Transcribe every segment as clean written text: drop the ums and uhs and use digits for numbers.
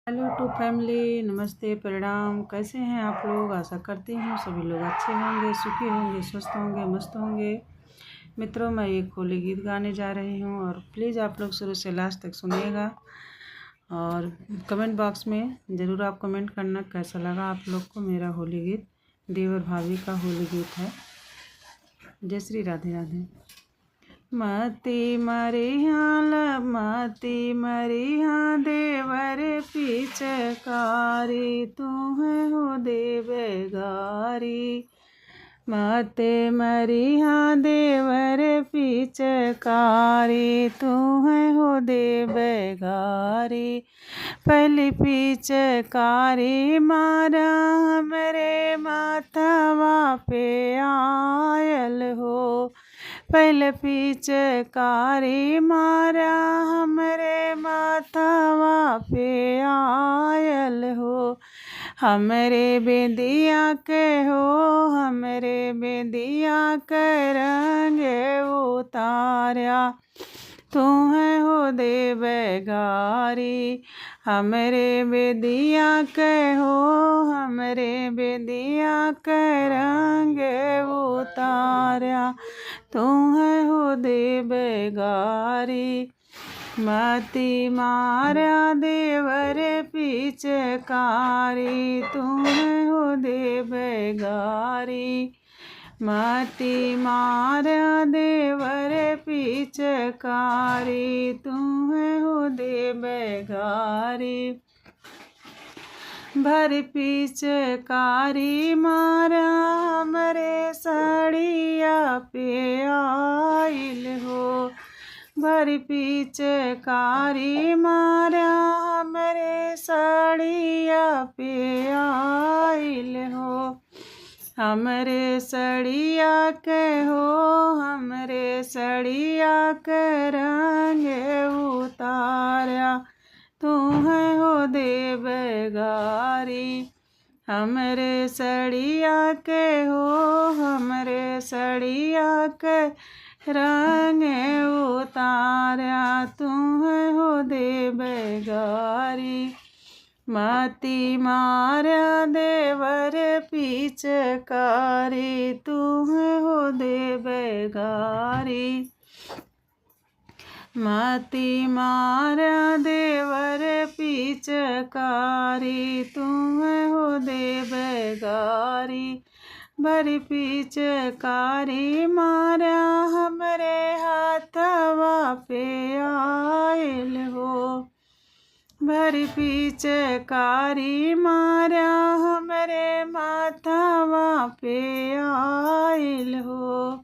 Hello to family, नमस्ते, प्रणाम। कैसे हैं आप लोग? आशा करती हूँ सभी लोग अच्छे होंगे, सुखी होंगे, स्वस्थ होंगे, मस्त होंगे। मित्रों, मैं एक होली गीत गाने जा रही हूँ और प्लीज़ आप लोग शुरू से लास्ट तक सुनिएगा और कमेंट बॉक्स में ज़रूर आप कमेंट करना कैसा लगा आप लोग को मेरा होली गीत। देवर भाभी का होली गीत है। जय श्री राधे राधे। मती मरिया देवर पिचकारी, तुम्हें हो देवगारी। मते मरिया देवर पिचकारी, तुम्हें हो देवगारी। पहली पिचकारी मारा हमरे माथवा पे आयल हो। पहले पिचकारी मारा हमरे माथवा पे आयल हो। हमरे बेदिया के हो, हमरे बेदिया के रंग उतारा, तुम्हें हो देवगारी। हमरे बेदिया के हो, हमरे बेदिया के रंग उतारा, तुम्हें हो देवगारी। मती मारा देवर पिचकारी, तुम्हें हो देवगारी। मती मारा देवर पिचकारी, तुम्हें हो देवगारी। भर पिचकारी मारा हमरे सड़िया पे आइल हो। भर पिचकारी मारा हमरे सड़िया पे आइल हो। हमरे सड़िया के हो, हमरे सड़िया के रंग उतारा, तुम्हें हो देवगारी। हमरे सड़िया के हो, हमरे सड़िया के रंग उतारा, तुम्हें हो देवगारी। मती मारा देवर पिचकारी, तुम्हें हो देवगारी। मती मारा देवर पिचकारी, तुम्हें हो देवगारी। भर पिचकारी मारा हमरे हाथवा पे आइल हो। भर पिचकारी मारा हमरे माथवा पे आइल हो।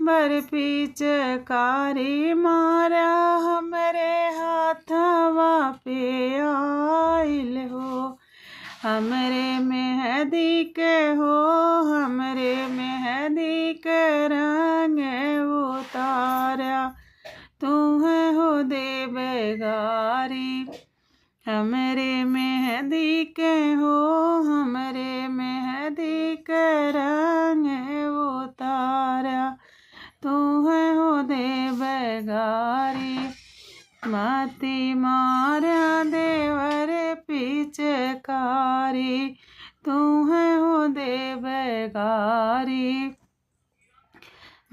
भर पिचकारी मारा हमरे हाथवा पे आइल हो। हमरे मेहंदी के हो, हमरे मेहंदी के रंग उतारा, तुम्हें हो देवगारी। हमरे मेहंदी के हो, हमरे मेहंदी के रंग उतारा, तुम्हें हो देवगारी। मती मारा देवर पिचकारी, तुम्हें हो देवगारी।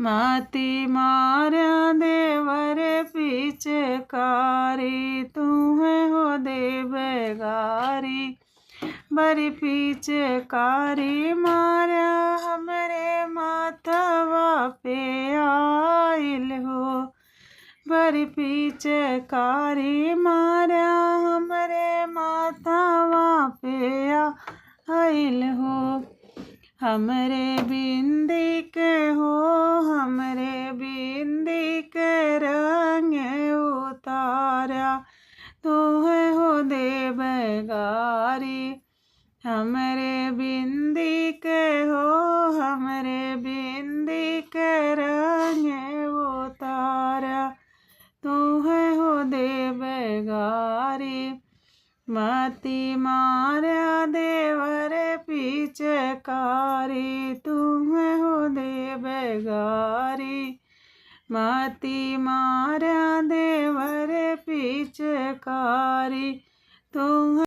मती मारा देवर पिचकारी, तुम्हें हो देवगारी। भर पिचकारी मारा हमरे माथवा पे आइल हो। भर पिचकारी मारा हमरे माथवा पे आइल हो। हमरे बिंदी के हो, हमरे बिंदी के रंग उतारा, तुम्हें हो देवगारी। हमरे बिंदी के हो, हमरे बिंदी के रंग उतारा, तुम्हें हो देवगारी। मती मारा देवर पिचकारी, तुम्हें हो देवगारी। मती मारा देवर पिचकारी, तो